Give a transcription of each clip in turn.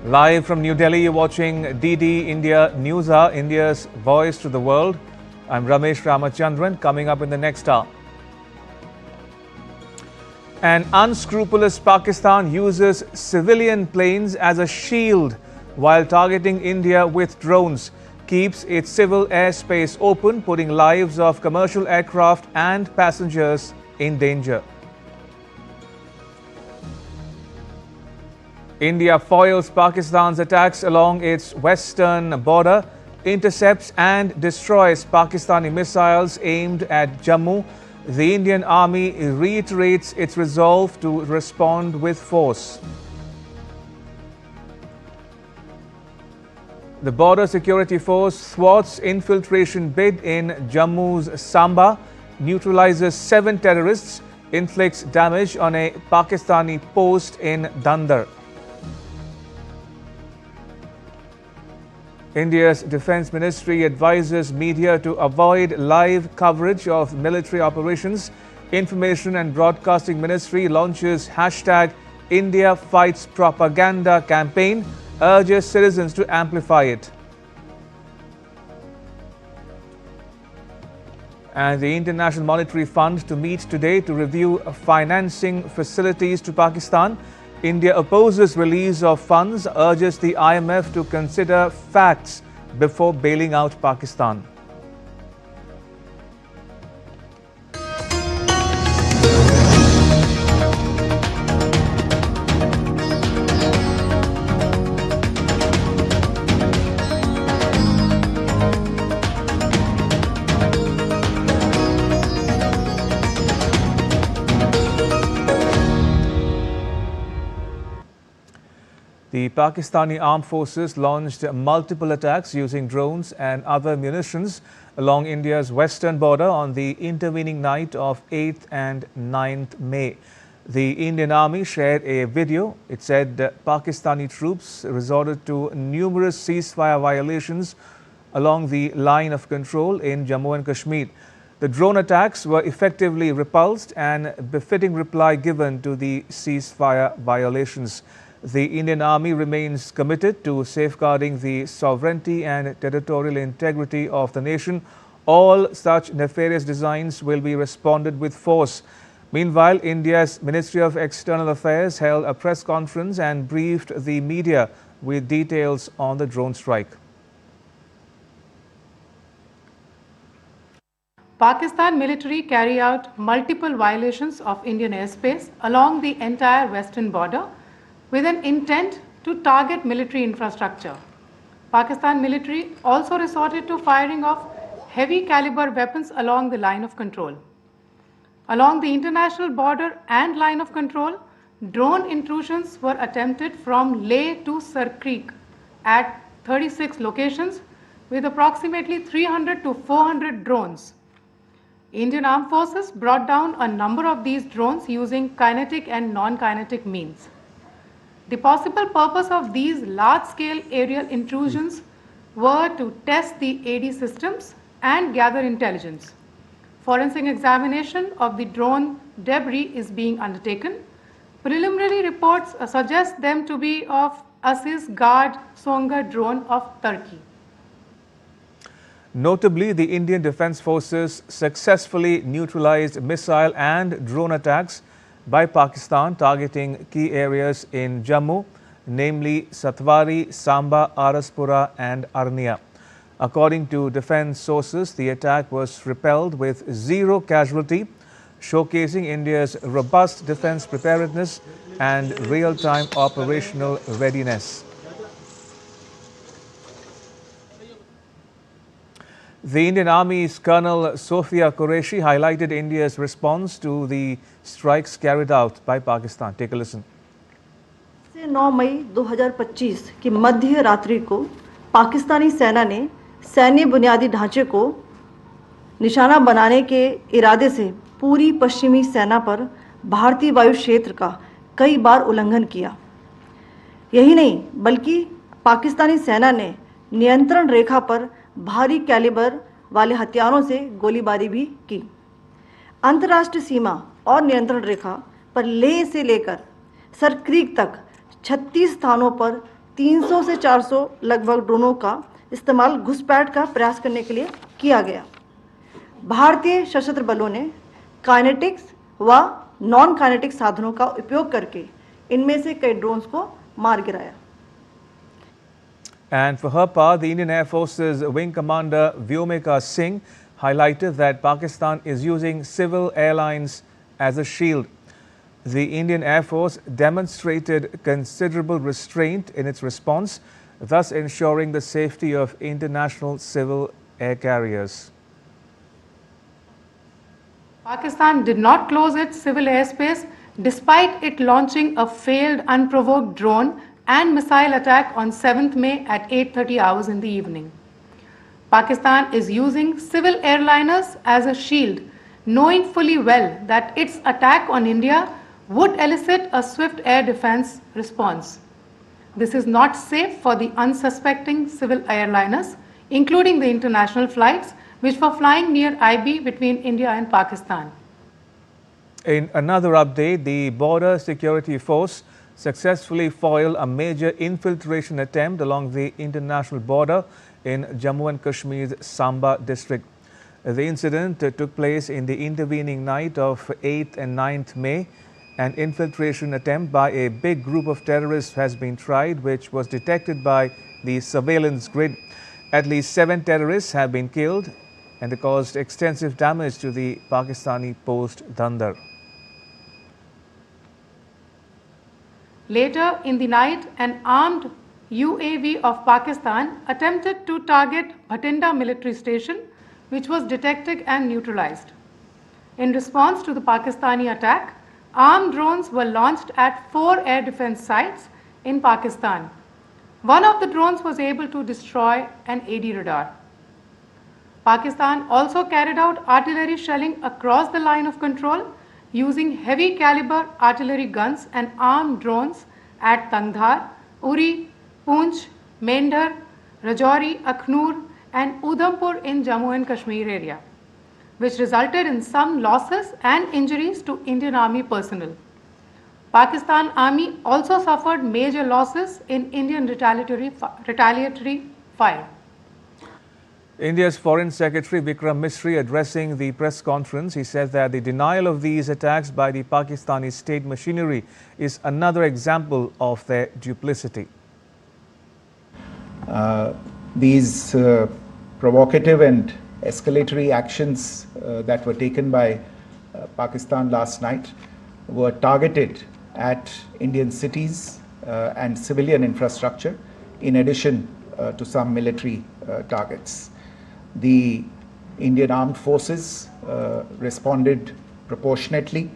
Live from New Delhi, you're watching DD India Newshour, India's voice to the world. I'm Ramesh Ramachandran. Coming up in the next hour. An unscrupulous Pakistan uses civilian planes as a shield while targeting India with drones. Keeps its civil airspace open, putting lives of commercial aircraft and passengers in danger. India foils Pakistan's attacks along its western border, intercepts and destroys Pakistani missiles aimed at Jammu. The Indian Army reiterates its resolve to respond with force. The Border Security Force thwarts infiltration bid in Jammu's Samba, neutralizes 7 terrorists, inflicts damage on a Pakistani post in Dandar. India's Defence Ministry advises media to avoid live coverage of military operations. Information and Broadcasting Ministry launches hashtag India Fights Propaganda campaign, urges citizens to amplify it. And the International Monetary Fund to meet today to review financing facilities to Pakistan. India opposes release of funds, urges the IMF to consider facts before bailing out Pakistan. The Pakistani Armed Forces launched multiple attacks using drones and other munitions along India's western border on the intervening night of 8th and 9th May. The Indian Army shared a video. It said Pakistani troops resorted to numerous ceasefire violations along the line of control in Jammu and Kashmir. The drone attacks were effectively repulsed and befitting reply given to the ceasefire violations. The Indian Army remains committed to safeguarding the sovereignty and territorial integrity of the nation. All such nefarious designs will be responded with force. Meanwhile, India's Ministry of External Affairs held a press conference and briefed the media with details on the drone strike. Pakistan military carry out multiple violations of Indian airspace along the entire western border with an intent to target military infrastructure. Pakistan military also resorted to firing of heavy caliber weapons along the line of control. Along the international border and line of control, drone intrusions were attempted from Leh to Sar Creek at 36 locations with approximately 300 to 400 drones. Indian Armed Forces brought down a number of these drones using kinetic and non-kinetic means. The possible purpose of these large-scale aerial intrusions were to test the AD systems and gather intelligence. Forensic examination of the drone debris is being undertaken. Preliminary reports suggest them to be of Aziz Guard Songa drone of Turkey. Notably, the Indian Defence Forces successfully neutralized missile and drone attacks by Pakistan targeting key areas in Jammu, namely Satwari, Samba, Araspura and Arnia. According to defence sources, the attack was repelled with 0 casualty, showcasing India's robust defence preparedness and real-time operational readiness. The Indian Army's Colonel Sophia Qureshi highlighted India's response to the strikes carried out by Pakistan. Take a listen. 9 मई 2025 की मध्य रात्रि को पाकिस्तानी सेना ने सैन्य बुनियादी ढांचे को निशाना बनाने के इरादे से पूरी पश्चिमी सेना पर भारतीय वायु क्षेत्र का कई बार उल्लंघन किया। यही नहीं बल्कि पाकिस्तानी सेना ने नियंत्रण रेखा पर भारी कैलिबर वाले हथियारों से गोलीबारी भी की। अंतर्राष्ट्रीय सीमा और नियंत्रण रेखा पर लेह से लेकर सर क्रीक तक 36 स्थानों पर 300 से 400 लगभग ड्रोनों का इस्तेमाल घुसपैठ का प्रयास करने के लिए किया गया। भारतीय सशस्त्र बलों ने काइनेटिक्स व नॉन काइनेटिक साधनों का उपयोग करके इनमें से कई ड्रोन्स को मार गिराया। And for her part, the Indian Air Force's Wing Commander Vyomika Singh highlighted that Pakistan is using civil airlines as a shield. The Indian Air Force demonstrated considerable restraint in its response, thus ensuring the safety of international civil air carriers. Pakistan did not close its civil airspace despite it launching a failed unprovoked drone and missile attack on 7th May at 8:30 hours in the evening. Pakistan is using civil airliners as a shield, knowing fully well that its attack on India would elicit a swift air defense response. This is not safe for the unsuspecting civil airliners, including the international flights which were flying near IB between India and Pakistan. In another update, the Border Security Force successfully foiled a major infiltration attempt along the international border in Jammu and Kashmir's Samba district. The incident took place in the intervening night of 8th and 9th May. An infiltration attempt by a big group of terrorists has been tried, which was detected by the surveillance grid. At least 7 terrorists have been killed, and they caused extensive damage to the Pakistani post Dandar. Later in the night, an armed UAV of Pakistan attempted to target Bhatinda military station, which was detected and neutralized. In response to the Pakistani attack, armed drones were launched at 4 air defense sites in Pakistan. One of the drones was able to destroy an AD radar. Pakistan also carried out artillery shelling across the line of control using heavy caliber artillery guns and armed drones at Tangdhar, Uri, Poonch, Mendhar, Rajouri, Akhnur and Udhampur in Jammu and Kashmir area, which resulted in some losses and injuries to Indian Army personnel. Pakistan Army also suffered major losses in Indian retaliatory fire. India's Foreign Secretary Vikram Misri addressing the press conference, he said that the denial of these attacks by the Pakistani state machinery is another example of their duplicity. These provocative and escalatory actions that were taken by Pakistan last night were targeted at Indian cities and civilian infrastructure, in addition to some military targets. The Indian Armed Forces responded proportionately,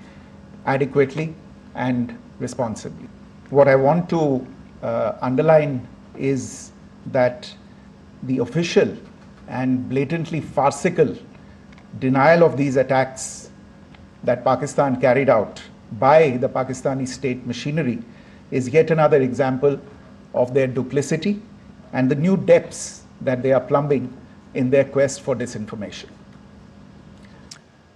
adequately and responsibly. What I want to underline is that the official and blatantly farcical denial of these attacks that Pakistan carried out by the Pakistani state machinery is yet another example of their duplicity and the new depths that they are plumbing in their quest for disinformation.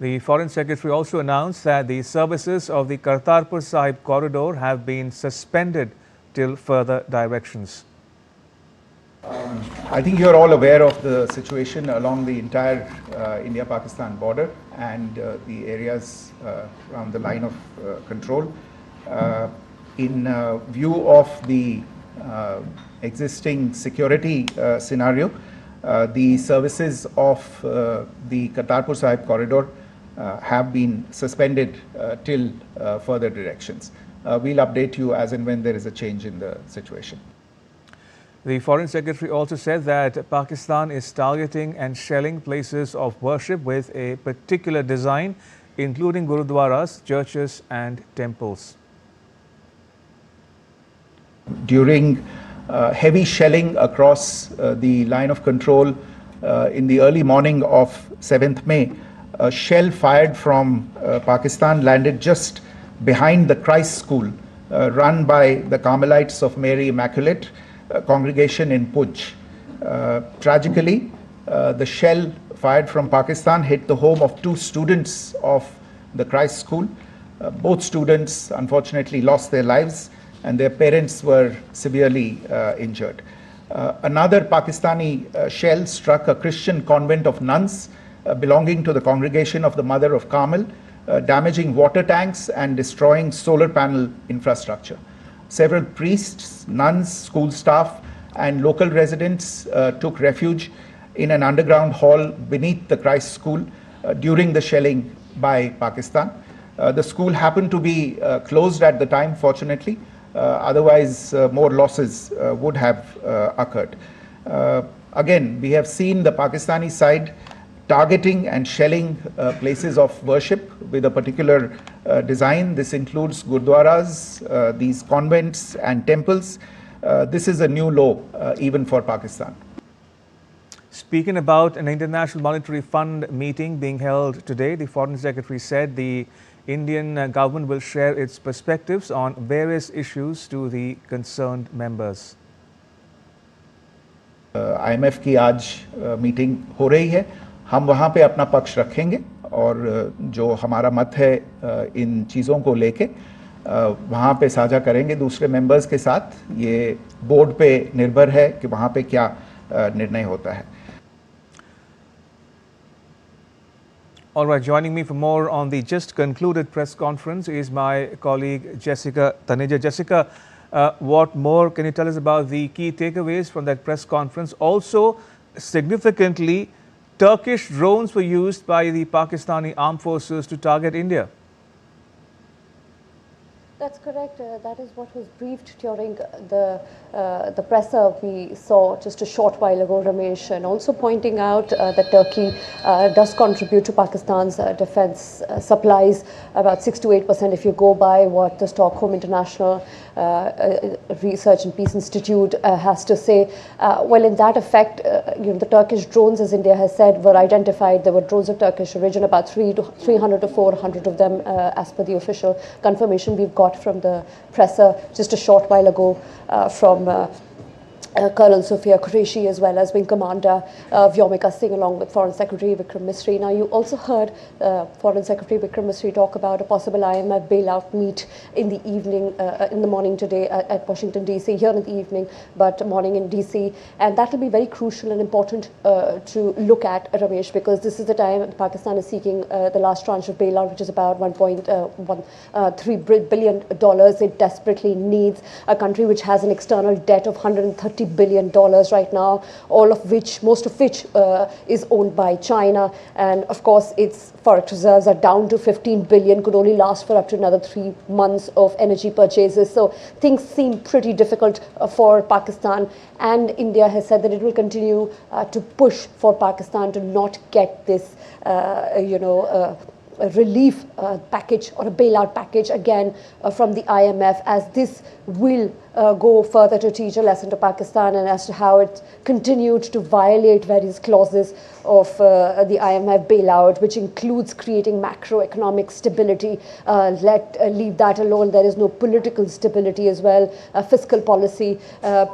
The Foreign Secretary also announced that the services of the Kartarpur Sahib corridor have been suspended till further directions. I think you're all aware of the situation along the entire India-Pakistan border and the areas around the line of control. In view of the existing security scenario, the services of the Kartarpur Sahib corridor have been suspended till further directions. We'll update you as and when there is a change in the situation. The Foreign Secretary also said that Pakistan is targeting and shelling places of worship with a particular design, including gurudwaras, churches and temples. During heavy shelling across the line of control in the early morning of 7th May, a shell fired from Pakistan landed just behind the Christ School run by the Carmelites of Mary Immaculate congregation in Puj. Tragically, the shell fired from Pakistan hit the home of 2 students of the Christ School. Both students unfortunately lost their lives and their parents were severely injured. Another Pakistani shell struck a Christian convent of nuns belonging to the congregation of the Mother of Carmel, damaging water tanks and destroying solar panel infrastructure. Several priests, nuns, school staff, and local residents took refuge in an underground hall beneath the Christ School during the shelling by Pakistan. The school happened to be closed at the time, fortunately. Otherwise, more losses would have occurred. Again, we have seen the Pakistani side targeting and shelling places of worship with a particular design. This includes gurdwaras, these convents and temples. This is a new low even for Pakistan. Speaking about an International Monetary Fund meeting being held today, the Foreign Secretary said the Indian government will share its perspectives on various issues to the concerned members. IMF की आज meeting हो रही है. हम वहाँ पे अपना पक्ष रखेंगे और जो हमारा मत है इन चीज़ों को लेके वहाँ पे साझा करेंगे दूसरे मेंबर्स के साथ. ये बोर्ड पे निर्भर है कि वहाँ पे क्या निर्णय होता है. All right, joining me for more on the just concluded press conference is my colleague Jessica Taneja. Jessica, what more can you tell us about the key takeaways from that press conference? Also, significantly, Turkish drones were used by the Pakistani armed forces to target India. That's correct. That is what was briefed during the presser we saw just a short while ago, Ramesh, and also pointing out that Turkey does contribute to Pakistan's defense supplies about 6 to 8% if you go by what the Stockholm International Research and Peace Institute has to say. Well, in that effect, the Turkish drones, as India has said, were identified. There were drones of Turkish origin, about 300 to 400 of them, as per the official confirmation we've got from the presser just a short while ago from Colonel Sophia Qureshi, as well as Wing Commander Vyomika Singh, along with Foreign Secretary Vikram Misri. Now, you also heard Foreign Secretary Vikram Misri talk about a possible IMF bailout meet in the evening, in the morning today at Washington, D.C., here in the evening, but morning in D.C. And that will be very crucial and important to look at, Ramesh, because this is the time Pakistan is seeking the last tranche of bailout, which is about $1.13 billion. It desperately needs a country which has an external debt of $130 billion right now, most of which is owned by China, and of course its forex reserves are down to 15 billion, could only last for up to another 3 months of energy purchases. So things seem pretty difficult for Pakistan, and India has said that it will continue to push for Pakistan to not get this a relief package or a bailout package again from the IMF, as this will go further to teach a lesson to Pakistan and as to how it continued to violate various clauses of the IMF bailout, which includes creating macroeconomic stability. Leave that alone. There is no political stability as well. Fiscal policy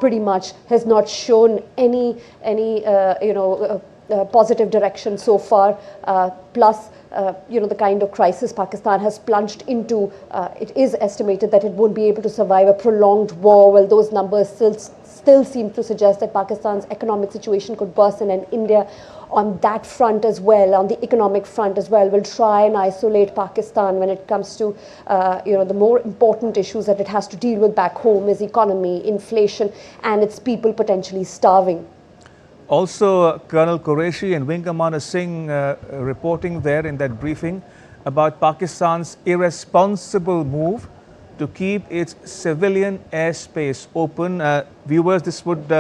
pretty much has not shown any positive direction so far. Plus, the kind of crisis Pakistan has plunged into, it is estimated that it won't be able to survive a prolonged war. Well, those numbers still seem to suggest that Pakistan's economic situation could worsen, and India on that front as well, on the economic front as well, will try and isolate Pakistan when it comes to the more important issues that it has to deal with back home is economy, inflation, and its people potentially starving. Also, Colonel Qureshi and Wing Commander Singh reporting there in that briefing about Pakistan's irresponsible move to keep its civilian airspace open. Viewers, this would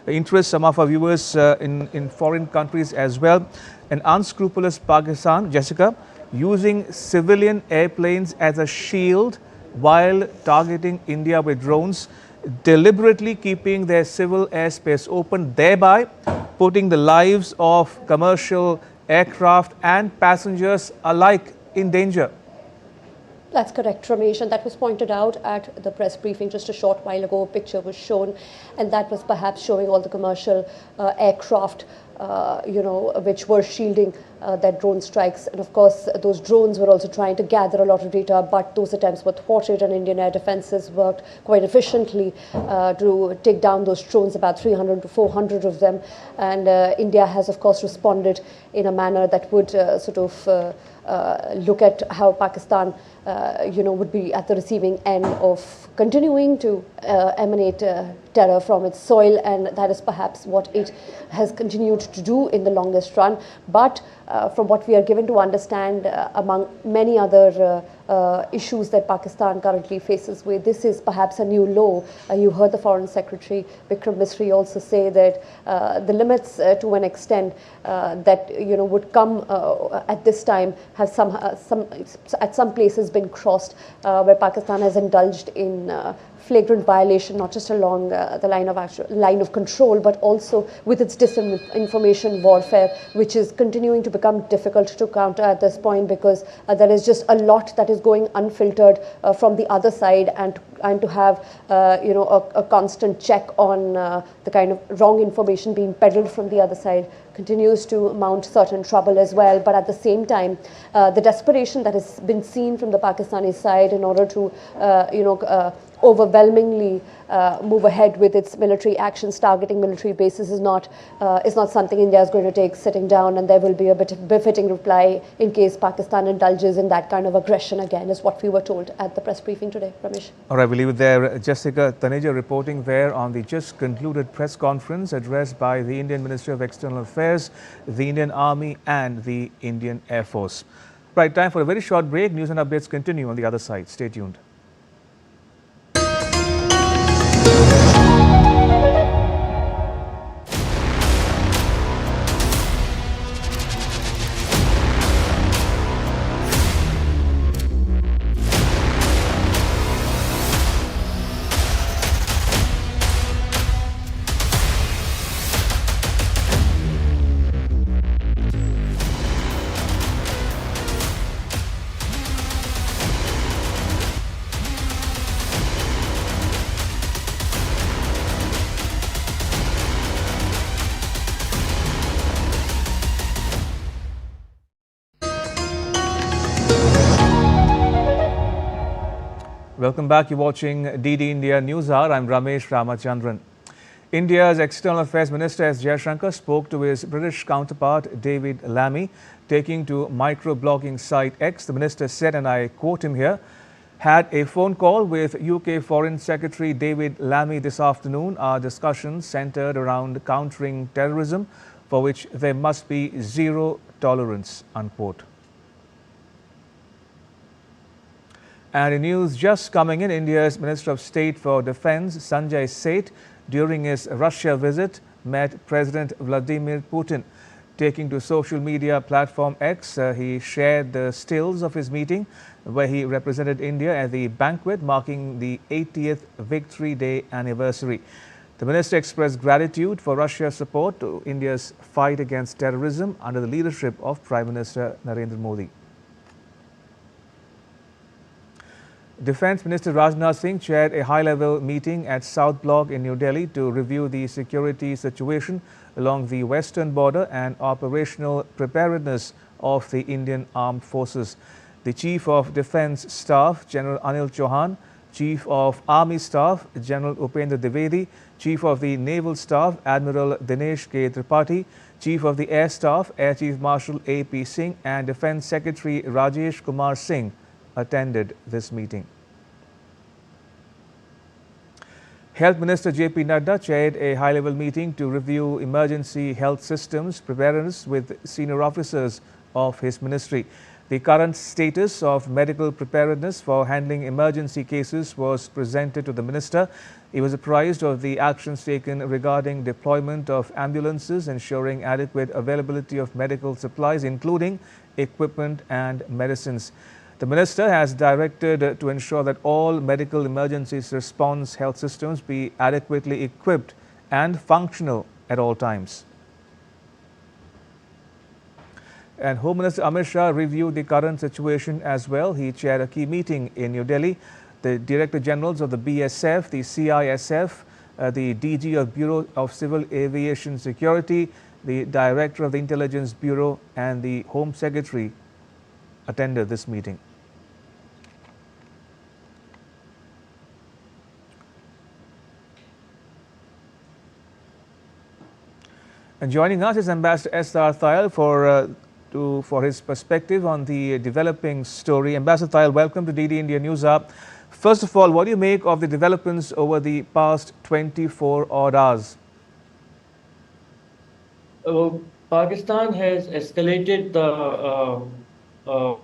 interest some of our viewers in foreign countries as well. An unscrupulous Pakistan, Jessica, using civilian airplanes as a shield while targeting India with drones, deliberately keeping their civil airspace open, thereby putting the lives of commercial aircraft and passengers alike in danger. That's correct, Ramesh, and that was pointed out at the press briefing just a short while ago. A picture was shown, and that was perhaps showing all the commercial aircraft, which were shielding that drone strikes. And of course, those drones were also trying to gather a lot of data, but those attempts were thwarted, and Indian air defenses worked quite efficiently to take down those drones, about 300 to 400 of them. And India has, of course, responded in a manner that would look at how Pakistan, would be at the receiving end of continuing to emanate terror from its soil, and that is perhaps what it has continued to do in the longest run. But from what we are given to understand, among many other issues that Pakistan currently faces with, this is perhaps a new low. You heard the Foreign Secretary Vikram Misri also say that the limits to an extent that would come at this time have at some places been crossed, where Pakistan has indulged in flagrant violation, not just along the line of control, but also with its disinformation warfare, which is continuing to become difficult to counter at this point, because there is just a lot that is going unfiltered from the other side, and to have a constant check on the kind of wrong information being peddled from the other side continues to mount certain trouble as well. But at the same time, the desperation that has been seen from the Pakistani side in order to overwhelmingly move ahead with its military actions targeting military bases is not something India is going to take sitting down, and there will be a bit of befitting reply in case Pakistan indulges in that kind of aggression again, is what we were told at the press briefing today. Ramesh. All right, we'll leave it there. Jessica Taneja reporting there on the just concluded press conference addressed by the Indian Ministry of External Affairs, the Indian Army and the Indian Air Force. Right, time for a very short break. News and updates continue on the other side. Stay tuned. Welcome back. You're watching DD India Newshour. I'm Ramesh Ramachandran. India's External Affairs Minister S. Jaishankar spoke to his British counterpart David Lammy, taking to microblogging site X. The minister said, and I quote him here, "Had a phone call with UK Foreign Secretary David Lammy this afternoon. Our discussions centered around countering terrorism, for which there must be zero tolerance," unquote. And in news just coming in, India's Minister of State for Defence, Sanjay Seth, during his Russia visit, met President Vladimir Putin. Taking to social media platform X, he shared the stills of his meeting, where he represented India at the banquet marking the 80th Victory Day anniversary. The minister expressed gratitude for Russia's support to India's fight against terrorism under the leadership of Prime Minister Narendra Modi. Defence Minister Rajnath Singh chaired a high-level meeting at South Block in New Delhi to review the security situation along the western border and operational preparedness of the Indian Armed Forces. The Chief of Defence Staff, General Anil Chauhan, Chief of Army Staff, General Upendra Dwivedi, Chief of the Naval Staff, Admiral Dinesh K. Tripathi, Chief of the Air Staff, Air Chief Marshal A.P. Singh, and Defence Secretary Rajesh Kumar Singh attended this meeting. Health Minister J.P. Nadda chaired a high-level meeting to review emergency health systems preparedness with senior officers of his ministry. The current status of medical preparedness for handling emergency cases was presented to the minister. He was apprised of the actions taken regarding deployment of ambulances, ensuring adequate availability of medical supplies, including equipment and medicines. The minister has directed to ensure that all medical emergencies response health systems be adequately equipped and functional at all times. And Home Minister Amit Shah reviewed the current situation as well. He chaired a key meeting in New Delhi. The Director Generals of the BSF, the CISF, the DG of Bureau of Civil Aviation Security, the Director of the Intelligence Bureau and the Home Secretary attended this meeting. And joining us is Ambassador S.R. Thayal for his perspective on the developing story. Ambassador Thayal, welcome to DD India Newshour. First of all, what do you make of the developments over the past 24 odd hours? Pakistan has escalated the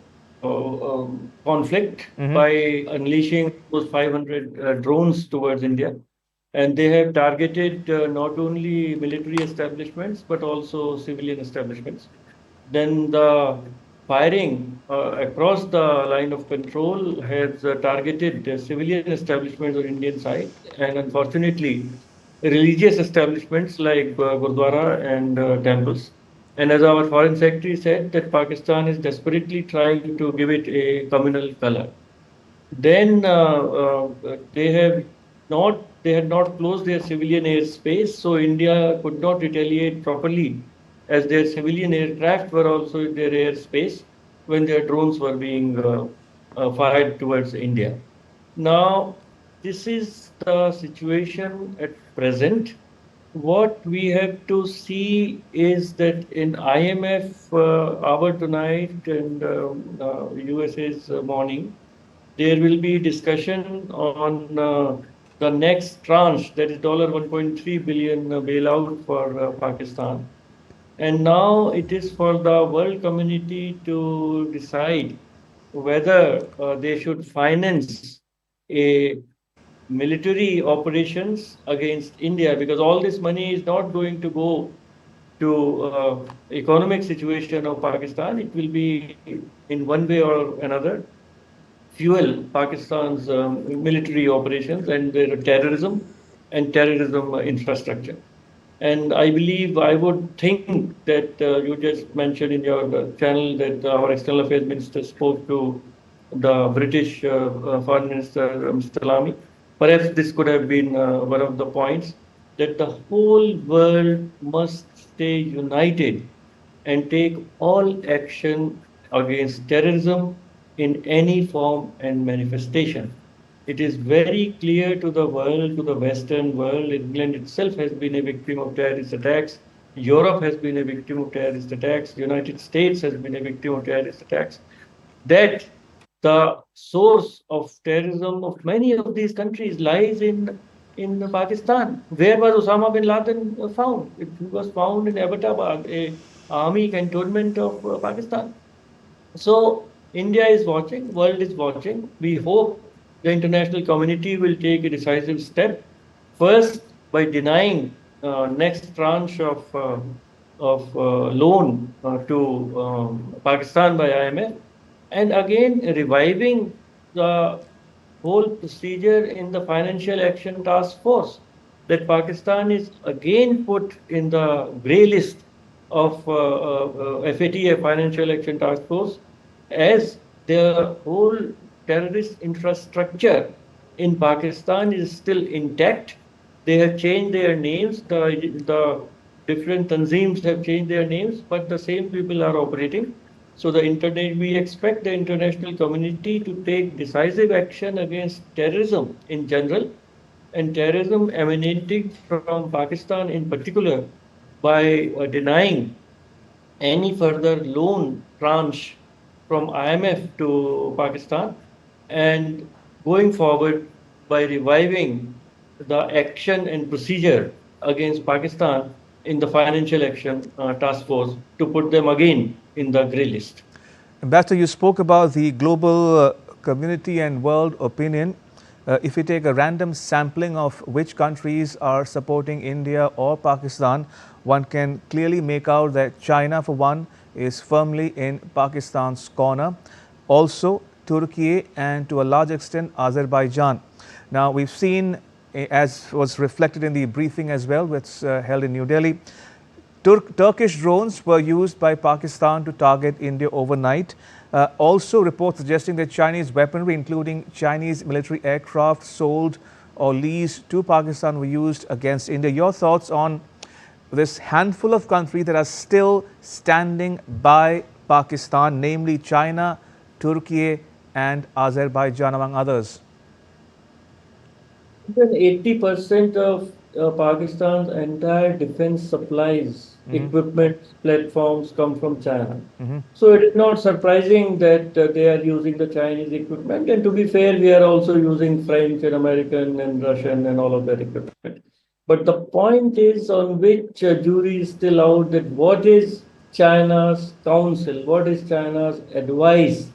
conflict by unleashing those 500 drones towards India. And they have targeted not only military establishments, but also civilian establishments. Then the firing across the line of control has targeted civilian establishments on Indian side. And unfortunately, religious establishments like Gurdwara and temples. And as our Foreign Secretary said, that Pakistan is desperately trying to give it a communal color. Then they had not closed their civilian airspace, so India could not retaliate properly, as their civilian aircraft were also in their airspace when their drones were being fired towards India. Now, this is the situation at present. What we have to see is that in IMF hour tonight and USA's morning, there will be discussion on the next tranche, that is $1.3 billion bailout for Pakistan. And now it is for the world community to decide whether they should finance a military operations against India, because all this money is not going to go to economic situation of Pakistan. It will be in one way or another fuel Pakistan's military operations and their terrorism infrastructure. And I believe, I would think that you just mentioned in your channel that our External Affairs Minister spoke to the British Foreign Minister, Mr. Lamy. Perhaps this could have been one of the points, that the whole world must stay united and take all action against terrorism in any form and manifestation. It is very clear to the world, to the Western world. England itself has been a victim of terrorist attacks. Europe has been a victim of terrorist attacks. United States has been a victim of terrorist attacks. That the source of terrorism of many of these countries lies in Pakistan. Where was Osama bin Laden found? It was found in Abbottabad, a army cantonment of Pakistan. So India is watching, world is watching. We hope the international community will take a decisive step. First, by denying next tranche of loan to Pakistan by IMF, and again reviving the whole procedure in the Financial Action Task Force, that Pakistan is again put in the grey list of FATF, Financial Action Task Force, as the whole terrorist infrastructure in Pakistan is still intact. They have changed their names, the different tanzeems have changed their names, but the same people are operating. So we expect the international community to take decisive action against terrorism in general, and terrorism emanating from Pakistan in particular, by denying any further loan tranche from IMF to Pakistan, and going forward by reviving the action and procedure against Pakistan in the Financial Action Task Force, to put them again in the grey list. Ambassador, you spoke about the global community and world opinion. If we take a random sampling of which countries are supporting India or Pakistan, one can clearly make out that China, for one, is firmly in Pakistan's corner. Also, Turkey and to a large extent Azerbaijan. Now, we've seen, as was reflected in the briefing as well, which held in New Delhi, Turkish drones were used by Pakistan to target India overnight. Also, reports suggesting that Chinese weaponry, including Chinese military aircraft sold or leased to Pakistan, were used against India. Your thoughts on this handful of countries that are still standing by Pakistan, namely China, Turkey, and Azerbaijan, among others? Even 80% of Pakistan's entire defense supplies, equipment, platforms come from China. So it is not surprising that they are using the Chinese equipment. And to be fair, we are also using French and American and Russian and all of that equipment. But the point is on which jury is still out, that what is China's counsel, what is China's advice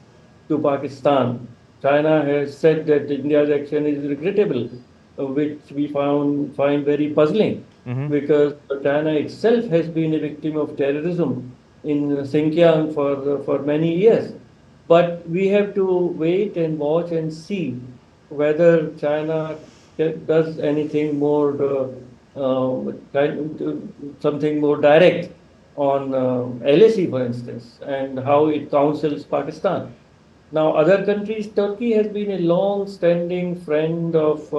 to Pakistan? China has said that India's action is regrettable, which we find very puzzling, because China itself has been a victim of terrorism in Xinjiang for many years. But we have to wait and watch and see whether China does anything more, something more direct on LAC, for instance, and how it counsels Pakistan. Now, other countries, Turkey has been a long-standing friend of,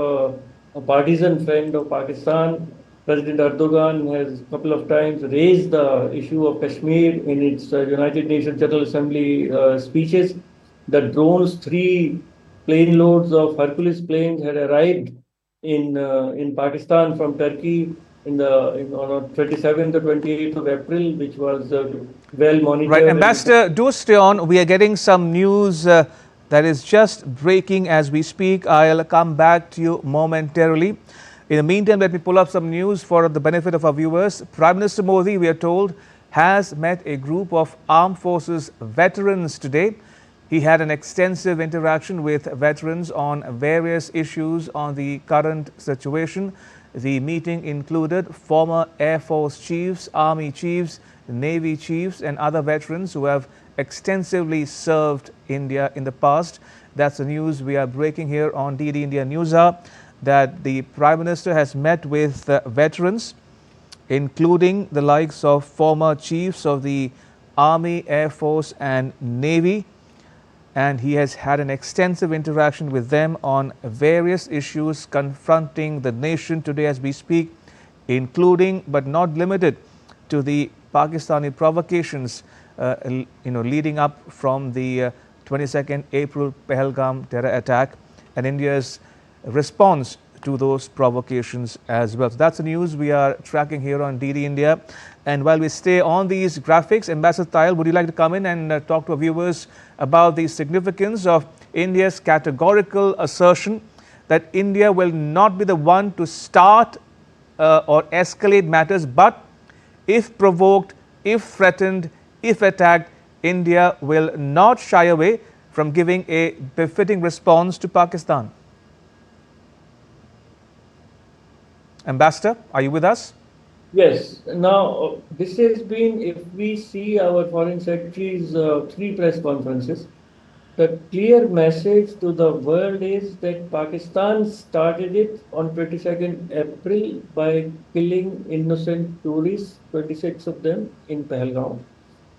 a partisan friend of Pakistan. President Erdogan has a couple of times raised the issue of Kashmir in its United Nations General Assembly speeches. The drones, 3 plane loads of Hercules planes had arrived in Pakistan from Turkey on 27th or 28th of April, which was well monitored. Right, Ambassador, do stay on. We are getting some news that is just breaking as we speak. I'll come back to you momentarily. In the meantime, let me pull up some news for the benefit of our viewers. Prime Minister Modi, we are told, has met a group of armed forces veterans today. He had an extensive interaction with veterans on various issues on the current situation. The meeting included former Air Force chiefs, Army chiefs, Navy chiefs, and other veterans who have extensively served India in the past. That's the news we are breaking here on DD India Newshour, that the Prime Minister has met with veterans, including the likes of former chiefs of the Army, Air Force, and Navy. And he has had an extensive interaction with them on various issues confronting the nation today as we speak, including but not limited to the Pakistani provocations leading up from the 22nd April Pahalgam terror attack and India's response to those provocations as well. So that's the news we are tracking here on DD India. And while we stay on these graphics, Ambassador Tayal, would you like to come in and talk to our viewers about the significance of India's categorical assertion that India will not be the one to start or escalate matters, but if provoked, if threatened, if attacked, India will not shy away from giving a befitting response to Pakistan? Ambassador, are you with us? Yes. Now, this has been, if we see our Foreign Secretary's 3 press conferences, the clear message to the world is that Pakistan started it on 22nd April by killing innocent tourists, 26 of them in Pahalgam.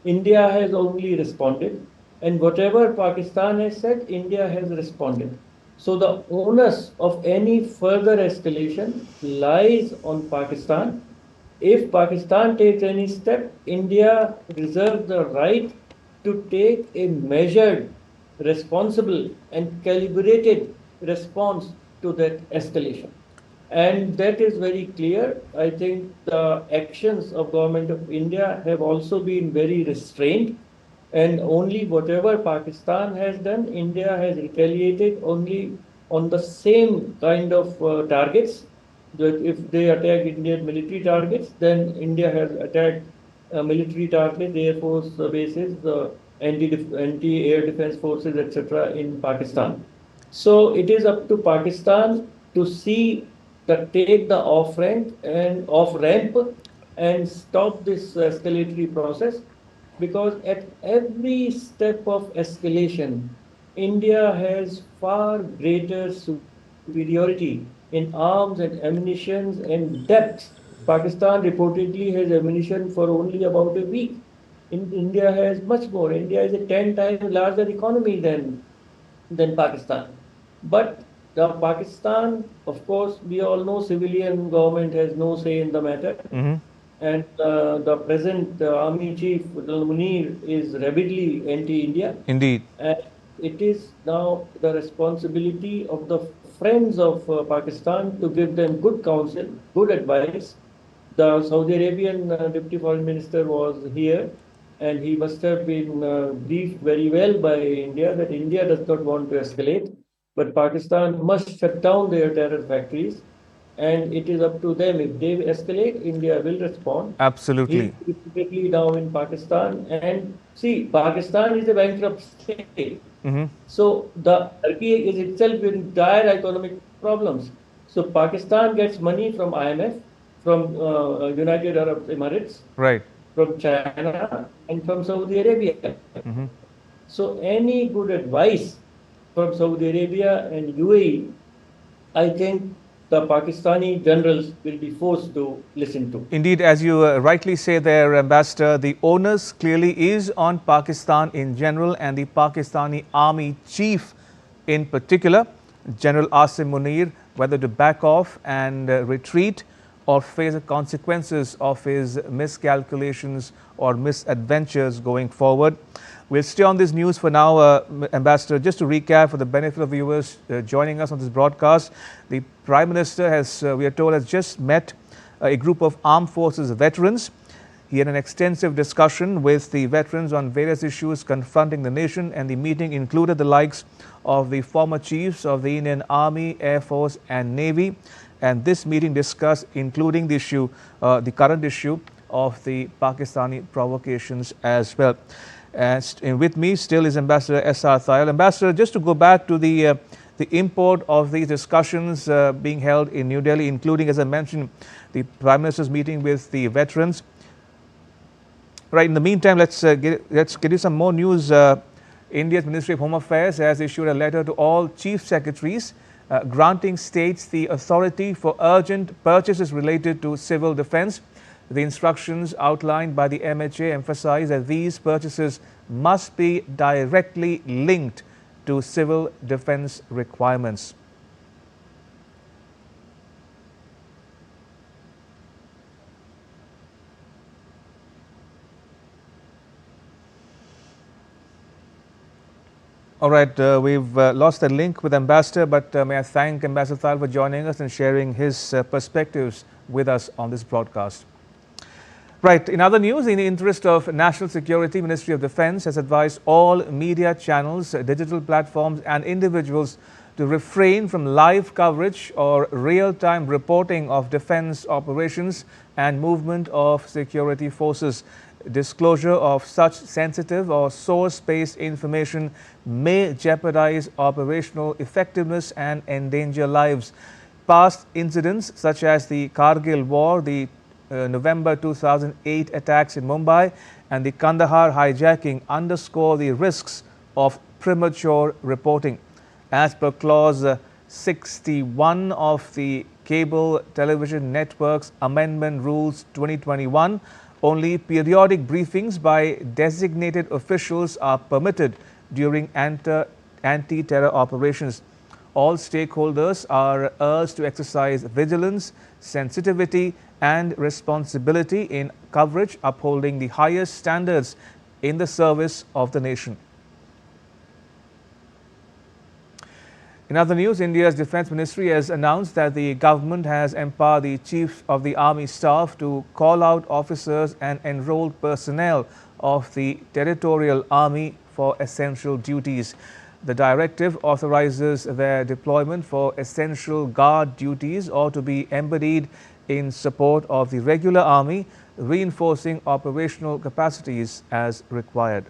India has only responded, and whatever Pakistan has said, India has responded. So the onus of any further escalation lies on Pakistan. If Pakistan takes any step, India reserves the right to take a measured, responsible and calibrated response to that escalation. And that is very clear. I think the actions of Government of India have also been very restrained. And only whatever Pakistan has done, India has retaliated only on the same kind of targets. That if they attack Indian military targets, then India has attacked military targets, Air Force bases, anti-air defense forces, etc. in Pakistan. So it is up to Pakistan to take the off-ramp and stop this escalatory process. Because at every step of escalation, India has far greater superiority in arms and ammunition and depth Pakistan reportedly has ammunition for only about a week. India has much more. India is a 10 times larger economy than Pakistan. But the Pakistan, of course, we all know civilian government has no say in the matter. And the present army chief, Munir, is rabidly anti-India. Indeed. And it is now the responsibility of the friends of Pakistan to give them good counsel, good advice. The Saudi Arabian Deputy Foreign Minister was here, and he must have been briefed very well by India that India does not want to escalate, but Pakistan must shut down their terror factories. And it is up to them. If they escalate, India will respond. Absolutely. He's repeatedly now in Pakistan. And see, Pakistan is a bankrupt state. So the Turkey is itself in dire economic problems. So Pakistan gets money from IMF, from United Arab Emirates, right, from China, and from Saudi Arabia. So any good advice from Saudi Arabia and UAE, I think the Pakistani generals will be forced to listen to. Indeed, as you rightly say there, Ambassador, the onus clearly is on Pakistan in general and the Pakistani army chief in particular, General Asim Munir, whether to back off and retreat or face the consequences of his miscalculations or misadventures going forward. We'll stay on this news for now, Ambassador. Just to recap for the benefit of viewers joining us on this broadcast, the Prime Minister has, we are told, has just met a group of armed forces veterans. He had an extensive discussion with the veterans on various issues confronting the nation, and the meeting included the likes of the former chiefs of the Indian Army, Air Force and Navy. And this meeting discussed including the issue, the current issue of the Pakistani provocations as well. And with me still is Ambassador S.R. Thayal. Ambassador, just to go back to the import of these discussions being held in New Delhi, including, as I mentioned, the Prime Minister's meeting with the veterans. Right, in the meantime, let's get you some more news. India's Ministry of Home Affairs has issued a letter to all chief secretaries granting states the authority for urgent purchases related to civil defense. The instructions outlined by the MHA emphasize that these purchases must be directly linked to civil defense requirements. All right, we've lost the link with Ambassador, but may I thank Ambassador Thayal for joining us and sharing his perspectives with us on this broadcast. Right, in other news, in the interest of national security, Ministry of Defence has advised all media channels, digital platforms and individuals to refrain from live coverage or real-time reporting of defence operations and movement of security forces. Disclosure of such sensitive or source-based information may jeopardize operational effectiveness and endanger lives. Past incidents such as the Kargil War, the November 2008 attacks in Mumbai and the Kandahar hijacking underscore the risks of premature reporting. As per clause 61 of the Cable Television Networks Amendment Rules 2021, only periodic briefings by designated officials are permitted during anti-terror operations. All stakeholders are urged to exercise vigilance, sensitivity and responsibility in coverage, upholding the highest standards in the service of the nation. In other news, India's Defence Ministry has announced that the government has empowered the Chief of the Army Staff to call out officers and enrolled personnel of the Territorial Army for essential duties. The directive authorizes their deployment for essential guard duties or to be embodied in support of the regular army, reinforcing operational capacities as required.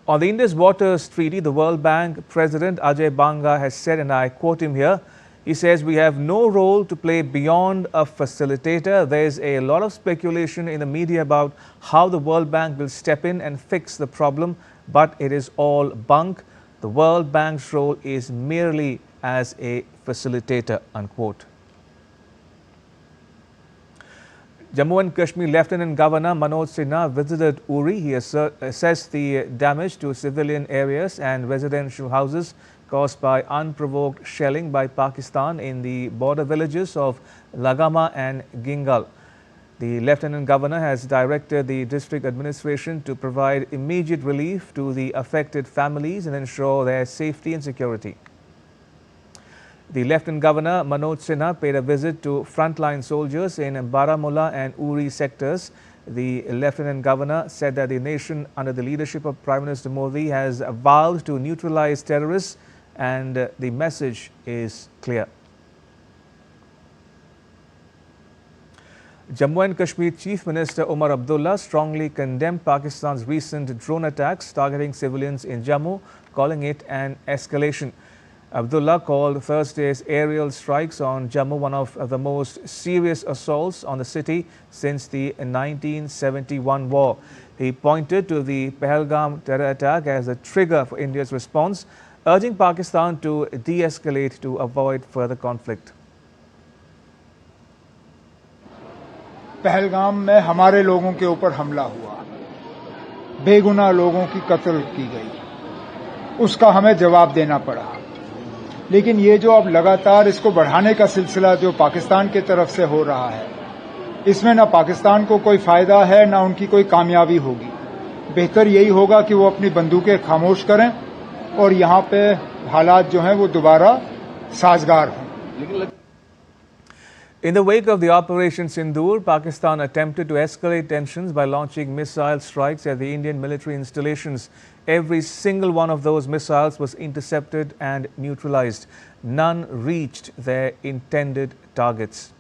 On the Indus Waters Treaty, the World Bank President Ajay Banga has said, and I quote him here, he says, "We have no role to play beyond a facilitator. There is a lot of speculation in the media about how the World Bank will step in and fix the problem, but it is all bunk. The World Bank's role is merely as a facilitator, unquote. Jammu and Kashmir Lieutenant Governor Manoj Sinha visited Uri. He assessed the damage to civilian areas and residential houses caused by unprovoked shelling by Pakistan in the border villages of Lagama and Gingal. The Lieutenant Governor has directed the district administration to provide immediate relief to the affected families and ensure their safety and security. The Lieutenant Governor Manoj Sinha paid a visit to frontline soldiers in Baramulla and Uri sectors. The Lieutenant Governor said that the nation under the leadership of Prime Minister Modi has vowed to neutralize terrorists, and the message is clear. Jammu and Kashmir Chief Minister Umar Abdullah strongly condemned Pakistan's recent drone attacks targeting civilians in Jammu, calling it an escalation. Abdullah called Thursday's aerial strikes on Jammu one of the most serious assaults on the city since the 1971 war. He pointed to the Pahalgam terror attack as a trigger for India's response, urging Pakistan to de-escalate to avoid further conflict. Pahalgam में हमारे लोगों के ऊपर हमला हुआ, बेगुनाह लोगों की कत्ल की गई, उसका हमें जवाब देना पड़ा। लेकिन ये जो अब लगातार इसको बढ़ाने का सिलसिला जो पाकिस्तान की तरफ से हो रहा है, इसमें ना पाकिस्तान को कोई फायदा है ना उनकी कोई कामयाबी होगी। बेहतर यही होगा कि वो अपनी बंदूकें खामोश करें और यहाँ पे हालात जो हैं वो दोबारा साजगार हों। In the wake of the Operation Sindoor, Pakistan attempted to escalate tensions by launching missile strikes at the Indian military installations. Every single one of those missiles was intercepted and neutralized. None reached their intended targets.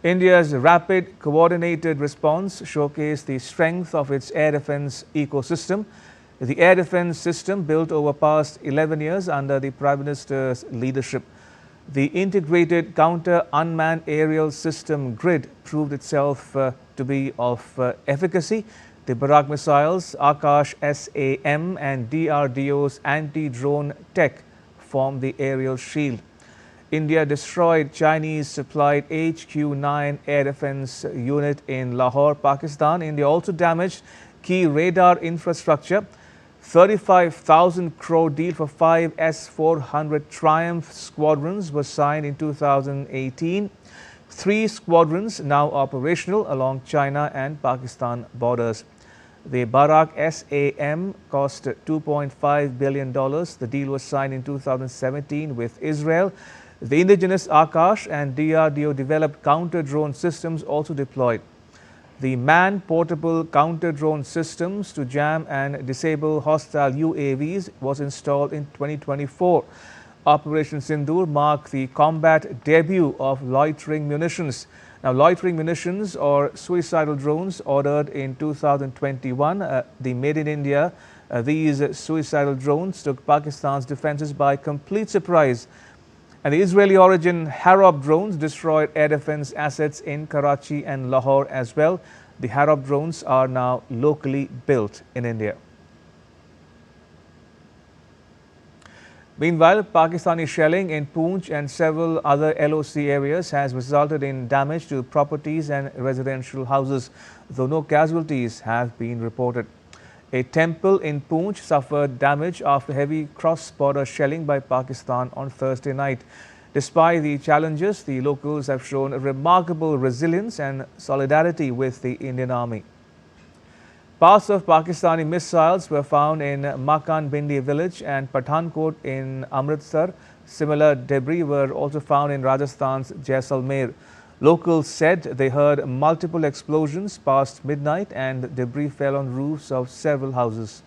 India's rapid, coordinated response showcased the strength of its air defense ecosystem. The air defense system built over past 11 years under the Prime Minister's leadership. The integrated counter-unmanned aerial system grid proved itself to be of efficacy. The Barak missiles, Akash SAM and DRDO's anti-drone tech form the aerial shield. India destroyed Chinese-supplied HQ-9 air defense unit in Lahore, Pakistan. India also damaged key radar infrastructure. 35,000 crore deal for 5 S-400 Triumph squadrons was signed in 2018. 3 squadrons now operational along China and Pakistan borders. The Barak SAM cost $2.5 billion. The deal was signed in 2017 with Israel. The indigenous Akash and DRDO developed counter-drone systems also deployed. The man-portable counter-drone systems to jam and disable hostile UAVs was installed in 2024. Operation Sindoor marked the combat debut of loitering munitions. Now, loitering munitions or suicidal drones ordered in 2021, the made in India, these suicidal drones took Pakistan's defenses by complete surprise. And the Israeli origin Harop drones destroyed air defense assets in Karachi and Lahore as well. The Harop drones are now locally built in India. Meanwhile, Pakistani shelling in Poonch and several other LOC areas has resulted in damage to properties and residential houses, though no casualties have been reported. A temple in Poonch suffered damage after heavy cross-border shelling by Pakistan on Thursday night. Despite the challenges, the locals have shown remarkable resilience and solidarity with the Indian Army. Parts of Pakistani missiles were found in Makan Bindi village and Pathankot in Amritsar. Similar debris were also found in Rajasthan's Jaisalmer. Locals said they heard multiple explosions past midnight and debris fell on roofs of several houses.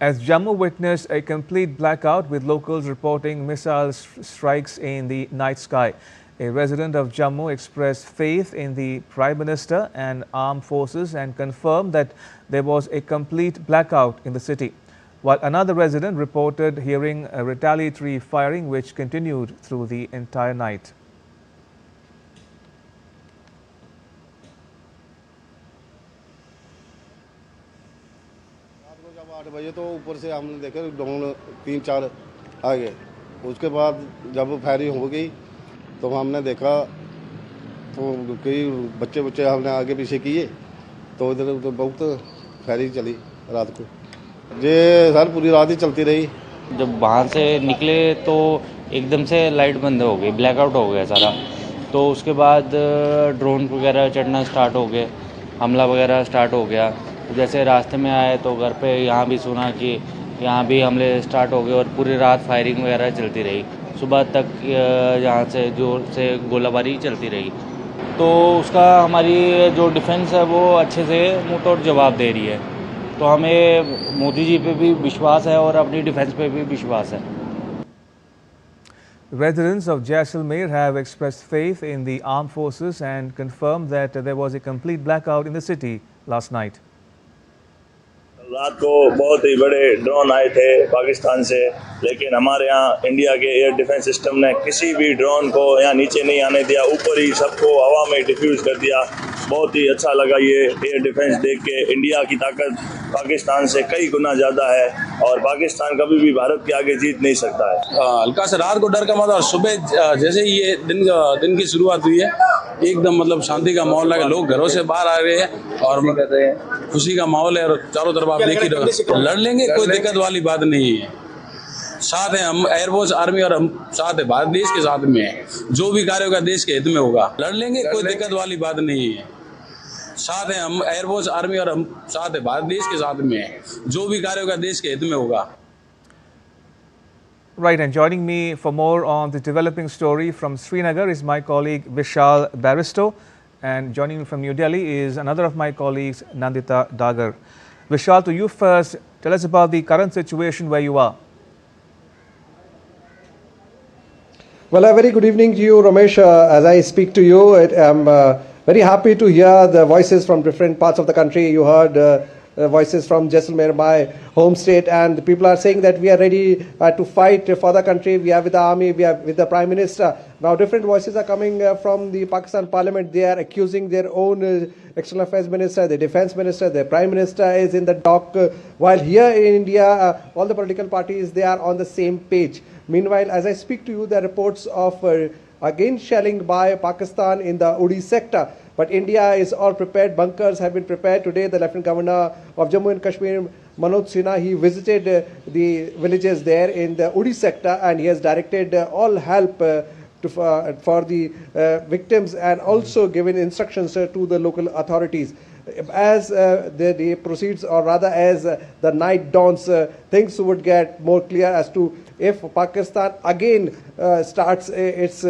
As Jammu witnessed a complete blackout with locals reporting missile strikes in the night sky, a resident of Jammu expressed faith in the Prime Minister and armed forces and confirmed that there was a complete blackout in the city, while another resident reported hearing a retaliatory firing which continued through the entire night. को जब 8 बजे तो ऊपर से हमने देखा drone 3-4 आ गए। उसके बाद जब फायरिंग हो गई तो हमने देखा तो कई बच्चे हमने आगे पीछे किए तो इधर तो बहुत फायरिंग चली रात को। ये सर पूरी रात ही चलती रही। जब वहाँ से निकले तो एकदम से लाइट बंद हो गई, ब्लैकआउट हो गया सारा। तो उसके बाद ड्रोन वगैरह चढ़ना स्टार्ट हो गए, हमला वगैरह स्टार्ट हो गया। जैसे रास्ते में आए तो घर पे यहाँ भी सुना कि यहाँ भी हमले स्टार्ट हो गए और पूरी रात फायरिंग वगैरह चलती रही। सुबह तक यहाँ से जोर से गोलाबारी चलती रही। तो उसका हमारी जो डिफेंस है वो अच्छे से मुँह तोड़ जवाब दे रही है। तो हमें मोदी जी पे भी विश्वास है और अपनी डिफेंस पे भी विश्वास है। Residents of Jaisalmer have expressed faith in the armed forces and confirmed that there was a complete blackout in the city last night. रात को बहुत ही बड़े ड्रोन आए थे पाकिस्तान से, लेकिन हमारे यहाँ इंडिया के एयर डिफेंस सिस्टम ने किसी भी ड्रोन को यहाँ नीचे नहीं आने दिया, ऊपर ही सबको हवा में डिफ्यूज कर दिया। बहुत ही अच्छा लगा ये एयर डिफेंस देख के। इंडिया की ताकत पाकिस्तान से कई गुना ज़्यादा है और पाकिस्तान कभी भी भारत के आगे जीत नहीं सकता है। हल्का से रात को डर का मतलब सुबह जैसे ही ये दिन की शुरुआत हुई है एकदम मतलब शांति का माहौल है। लोग घरों से बाहर आ रहे हैं और खुशी का माहौल है और चारों तरफ आप देख ही रहे। लड़ लेंगे, कोई दिक्कत वाली बात नहीं है। साथ हैं हम एयरफोर्स आर्मी और हम साथ है भारत देश के साथ में है। जो भी कार्य होगा देश के हित में होगा। लड़ लेंगे, कोई दिक्कत वाली बात नहीं है। साथ हैं हम एयरफोर्स आर्मी और हम साथ है भारत देश के साथ में है। जो भी कार्य होगा देश के हित में होगा। Right, and joining me for more on the developing story from Srinagar is my colleague Vishal Baristo, and joining me from New Delhi is another of my colleagues, Nandita Dagar. Vishal, to you first, tell us about the current situation where you are. Well, a very good evening to you, Ramesh. As I speak to you, I'm very happy to hear the voices from different parts of the country. You heard voices from Jaisalmer, my home state, and the people are saying that we are ready to fight for the country. We are with the army, we are with the Prime Minister. Now different voices are coming from the Pakistan Parliament. They are accusing their own External Affairs Minister, the Defence Minister, the Prime Minister is in the dock. While here in India, all the political parties, they are on the same page. Meanwhile, as I speak to you, there are reports of again shelling by Pakistan in the Uri sector. But India is all prepared. Bunkers have been prepared. Today, the Lieutenant Governor of Jammu and Kashmir, Manoj Sinha, he visited the villages there in the Uri sector, and he has directed all help for the victims and also given instructions to the local authorities. As the day proceeds, or rather as the night dawns, things would get more clear as to if Pakistan again starts its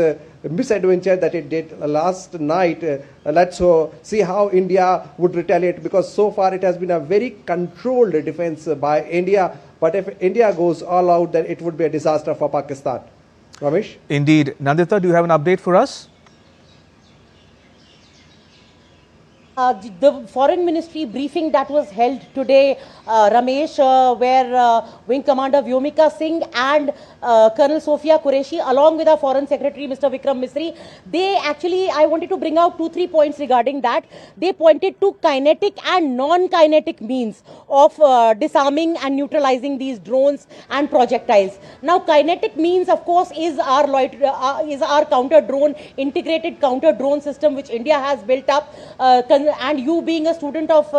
misadventure that it did last night. Let's see how India would retaliate, because so far it has been a very controlled defense by India. But if India goes all out, then it would be a disaster for Pakistan. Ramesh? Indeed. Nandita, do you have an update for us? The Foreign Ministry briefing that was held today, Ramesh, where Wing Commander Vyomika Singh and Colonel Sophia Qureshi, along with our Foreign Secretary, Mr. Vikram Misri, they actually, I wanted to bring out 2-3 points regarding that. They pointed to kinetic and non-kinetic means of disarming and neutralizing these drones and projectiles. Now, kinetic means, of course, is our counter drone, integrated counter drone system, which India has built up. And you being a student of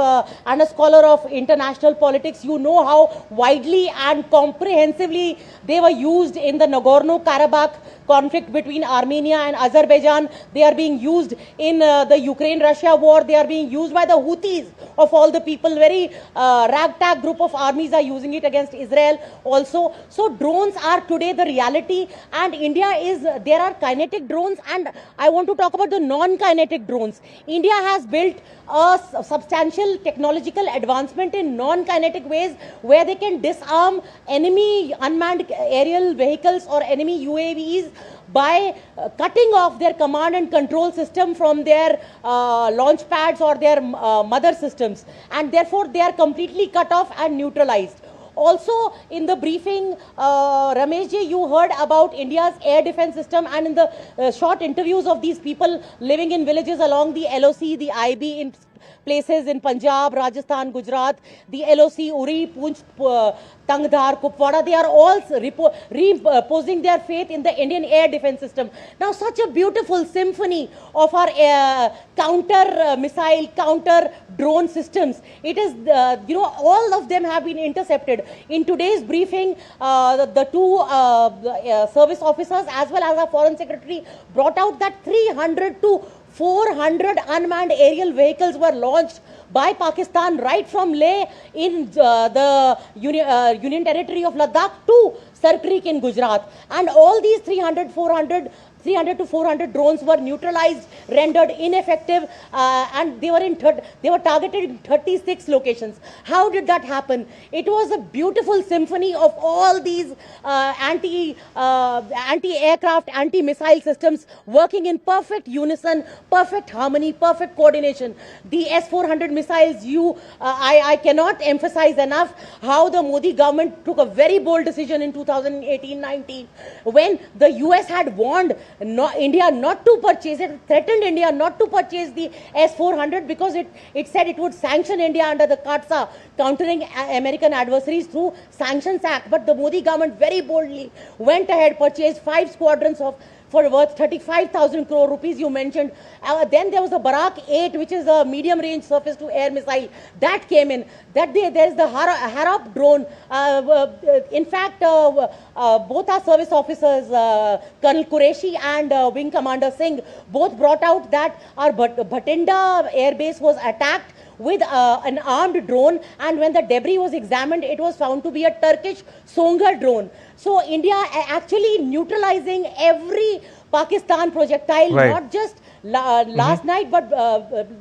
and a scholar of international politics, you know how widely and comprehensively they were used in the Nagorno-Karabakh conflict between Armenia and Azerbaijan. They are being used in the Ukraine-Russia war. They are being used by the Houthis of all the people. Very ragtag group of armies are using it against Israel also. So drones are today the reality, and there are kinetic drones, and I want to talk about the non-kinetic drones. India has built a substantial technological advancement in non-kinetic ways where they can disarm enemy unmanned aerial vehicles or enemy UAVs by cutting off their command and control system from their launch pads or their mother systems, and therefore they are completely cut off and neutralized. Also, in the briefing, Ramesh ji, you heard about India's air defense system, and in the short interviews of these people living in villages along the LOC, the IB, in places in Punjab, Rajasthan, Gujarat, the LOC, Uri, Poonch, Tangdhar, Kupwara, they are all reposing their faith in the Indian air defense system. Now, such a beautiful symphony of our counter missile, counter drone systems. It is, all of them have been intercepted. In today's briefing, the two service officers as well as our foreign secretary brought out that 300 to 400 unmanned aerial vehicles were launched by Pakistan right from Leh in the Union Territory of Ladakh to Sar Creek in Gujarat. And all these 300 to 400 drones were neutralized, rendered ineffective, and they were targeted in 36 locations. How did that happen? It was a beautiful symphony of all these anti-aircraft, anti-missile systems working in perfect unison, perfect harmony, perfect coordination. The S-400 missiles, I cannot emphasize enough how the Modi government took a very bold decision in 2018-19 when the US had warned India not to purchase it, threatened India not to purchase the S-400 because it said it would sanction India under the CAATSA, countering American adversaries through Sanctions Act. But the Modi government very boldly went ahead, purchased 5 squadrons for worth 35,000 crore rupees you mentioned. Then there was the Barak 8, which is a medium-range surface-to-air missile. That came in. There is the Harap drone. In fact, both our service officers, Colonel Qureshi and Wing Commander Singh, both brought out that our Bhatinda air base was attacked with an armed drone, and when the debris was examined, it was found to be a Turkish Songar drone. So India actually neutralizing every Pakistan projectile, not just last night, but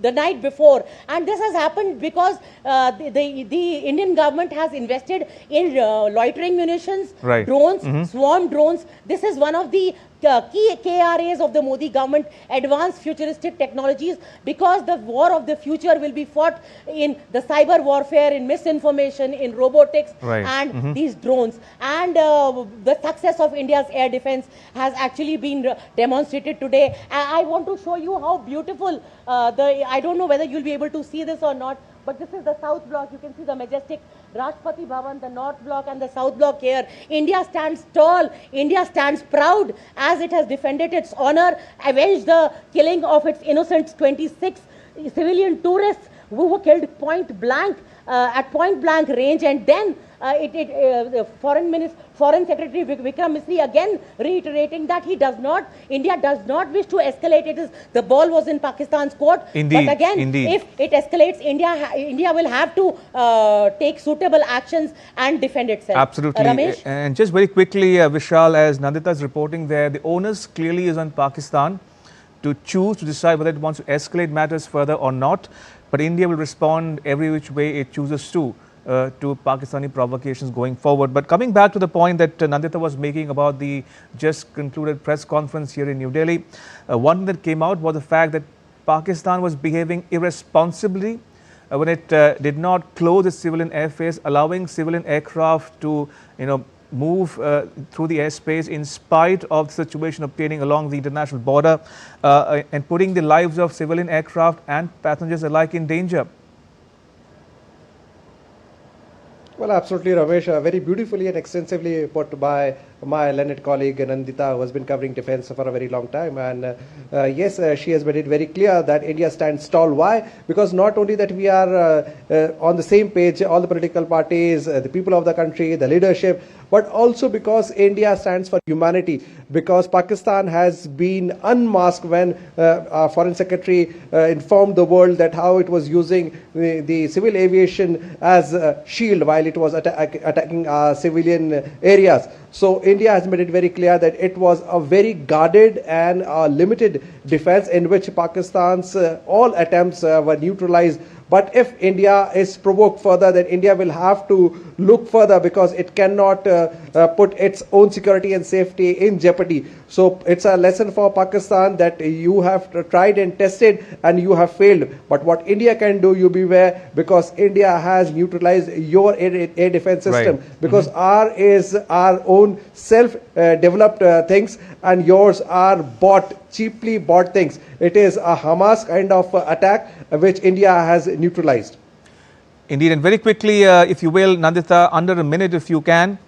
the night before. And this has happened because the Indian government has invested in loitering munitions, drones, swarm drones. This is one of the key KRAs of the Modi government, advanced futuristic technologies, because the war of the future will be fought in the cyber warfare, in misinformation, in robotics, and these drones. And the success of India's air defense has actually been demonstrated today. I want to show you how beautiful I don't know whether you'll be able to see this or not, but this is the south block. You can see the majestic Rashtrapati Bhavan, the north block and the south block here. India stands tall. India stands proud as it has defended its honor, avenged the killing of its innocent 26 civilian tourists who were killed point blank at point blank range. And then Foreign Secretary Vikram Misri again reiterating that India does not wish to escalate. The ball was in Pakistan's court. But again, if it escalates, India will have to take suitable actions and defend itself. Absolutely. Ramesh? And just very quickly, Vishal, as Nandita is reporting there, the onus clearly is on Pakistan to choose to decide whether it wants to escalate matters further or not. But India will respond every which way it chooses to Pakistani provocations going forward. But coming back to the point that Nandita was making about the just concluded press conference here in New Delhi, one that came out was the fact that Pakistan was behaving irresponsibly when it did not close its civilian airface, allowing civilian aircraft to move through the airspace in spite of the situation obtaining along the international border and putting the lives of civilian aircraft and passengers alike in danger. Well, absolutely, Ramesh. Very beautifully and extensively put by my learned colleague Nandita, who has been covering defense for a very long time. And yes, she has made it very clear that India stands tall. Why? Because not only that we are on the same page, all the political parties, the people of the country, the leadership, but also because India stands for humanity. Because Pakistan has been unmasked when our foreign secretary informed the world that how it was using the civil aviation as a shield while it was attacking civilian areas. So India has made it very clear that it was a very guarded and limited defense in which Pakistan's all attempts were neutralized. But if India is provoked further, then India will have to look further, because it cannot put its own security and safety in jeopardy. So it's a lesson for Pakistan that you have tried and tested and you have failed. But what India can do, you beware, because India has neutralized your air defense system. Because our is our own self-developed things, and yours are cheaply bought things. It is a Hamas kind of attack which India has neutralized. Indeed, and very quickly, if you will, Nandita, under a minute if you can,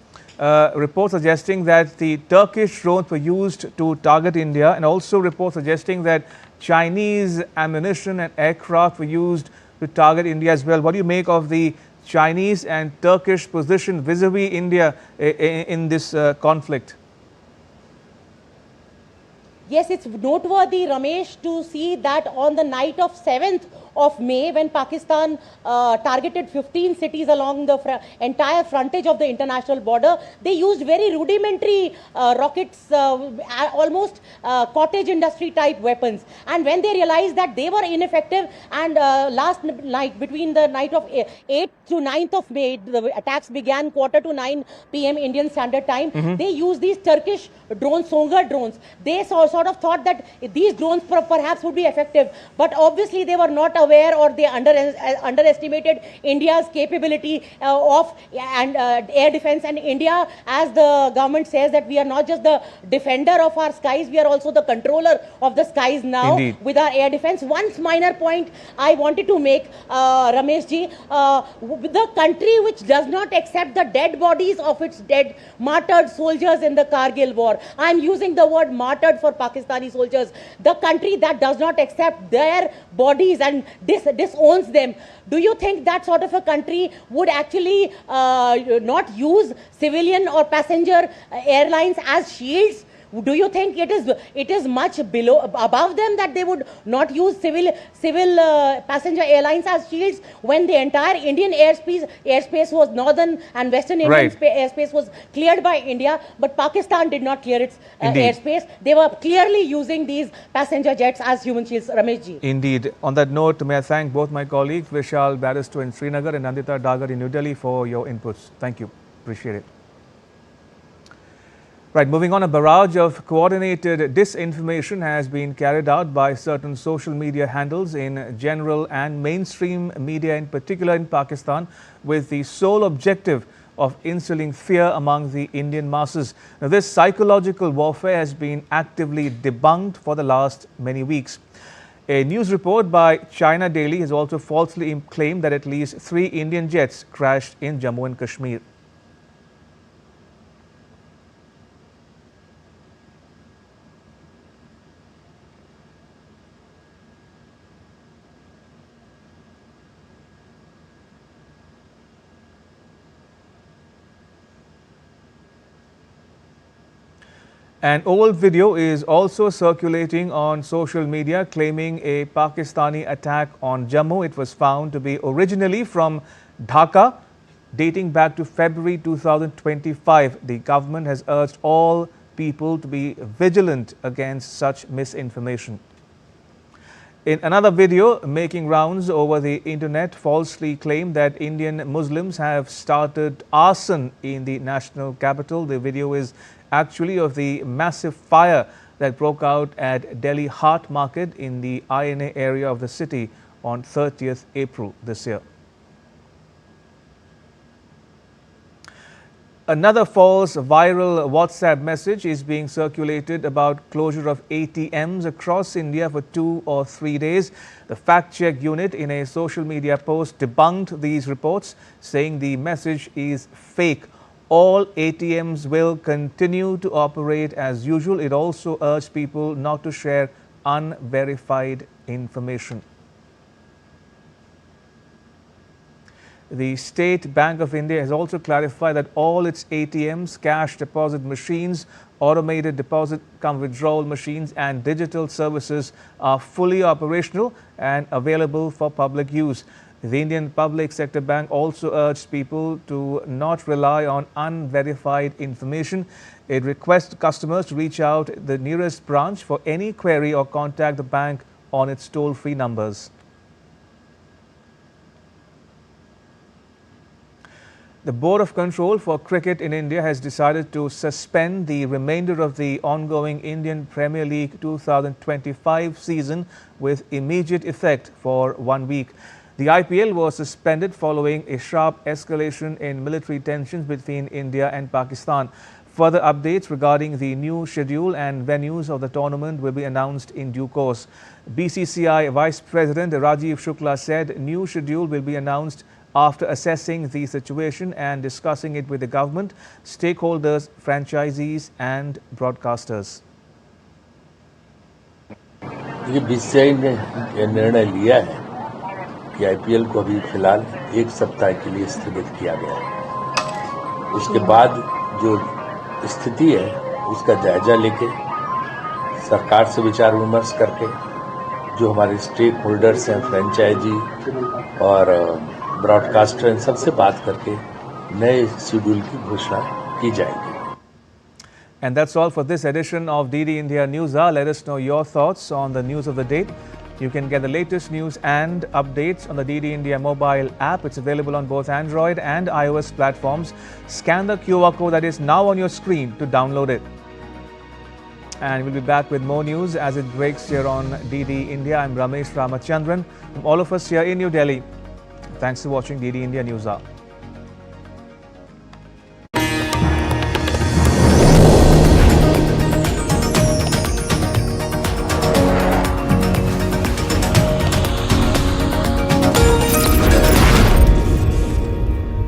reports suggesting that the Turkish drones were used to target India, and also reports suggesting that Chinese ammunition and aircraft were used to target India as well. What do you make of the Chinese and Turkish position vis-a-vis India in this conflict? Yes, it's noteworthy, Ramesh, to see that on the night of 7th of May, when Pakistan targeted 15 cities along the entire frontage of the international border, they used very rudimentary rockets, almost cottage industry type weapons. And when they realized that they were ineffective, and last night, between the night of 8th to 9th of May, the attacks began 9:15 p.m. Indian Standard Time. They used these Turkish drones, Songar drones. They sort of thought that these drones perhaps would be effective, but obviously they were not aware, or they underestimated India's capability of air defense. And India, as the government says, that we are not just the defender of our skies, we are also the controller of the skies now. Indeed. With our air defense. One minor point I wanted to make, Ramesh ji, the country which does not accept the dead bodies of its dead martyred soldiers in the Kargil war. I am using the word martyred for Pakistani soldiers. The country that does not accept their bodies and disowns them. Do you think that sort of a country would actually not use civilian or passenger airlines as shields? Do you think it is much above them that they would not use civil passenger airlines as shields, when the entire Indian airspace was northern and western Indian airspace was cleared by India, but Pakistan did not clear its airspace. They were clearly using these passenger jets as human shields. Ramesh ji. Indeed. On that note, may I thank both my colleagues, Vishal Barrister in Srinagar and Nandita Dagar in New Delhi, for your inputs. Thank you. Appreciate it. Right, moving on, a barrage of coordinated disinformation has been carried out by certain social media handles in general and mainstream media in particular in Pakistan, with the sole objective of instilling fear among the Indian masses. Now, this psychological warfare has been actively debunked for the last many weeks. A news report by China Daily has also falsely claimed that at least 3 Indian jets crashed in Jammu and Kashmir. An old video is also circulating on social media claiming a Pakistani attack on Jammu. It was found to be originally from Dhaka, dating back to February 2025. The government has urged all people to be vigilant against such misinformation. In another video making rounds over the internet, falsely claimed that Indian Muslims have started arson in the national capital. The video is actually of the massive fire that broke out at Delhi Heart Market in the INA area of the city on 30th April this year. Another false viral WhatsApp message is being circulated about closure of ATMs across India for 2 or 3 days. The fact-check unit in a social media post debunked these reports, saying the message is fake. All ATMs will continue to operate as usual. It also urged people not to share unverified information. The State Bank of India has also clarified that all its ATMs, cash deposit machines, automated deposit cum withdrawal machines and digital services are fully operational and available for public use. The Indian Public Sector Bank also urged people to not rely on unverified information. It requests customers to reach out the nearest branch for any query or contact the bank on its toll-free numbers. The Board of Control for Cricket in India has decided to suspend the remainder of the ongoing Indian Premier League 2025 season with immediate effect for 1 week. The IPL was suspended following a sharp escalation in military tensions between India and Pakistan. Further updates regarding the new schedule and venues of the tournament will be announced in due course. BCCI Vice President Rajiv Shukla said new schedule will be announced after assessing the situation and discussing it with the government, stakeholders, franchisees and broadcasters. BCCI ने यह निर्णय लिया है कि IPL को अभी फिलहाल एक सप्ताह के लिए स्थगित किया गया है। उसके बाद जो स्थिति है उसका जायजा लेके सरकार से विचार विमर्श करके जो हमारे स्टेक होल्डर्स हैं, फ्रेंचाइजी और ब्रॉडकास्टर, इन सबसे बात करके नए शेड्यूल की घोषणा की जाएगी। And that's all for this edition of DD India Newshour. Let us know your thoughts on the news of the day. You can get the latest news and updates on the DD India mobile app. It's available on both Android and iOS platforms. Scan the QR code that is now on your screen to download it. And we'll be back with more news as it breaks here on DD India. I'm Ramesh Ramachandran. From all of us here in New Delhi, thanks for watching DD India Newshour.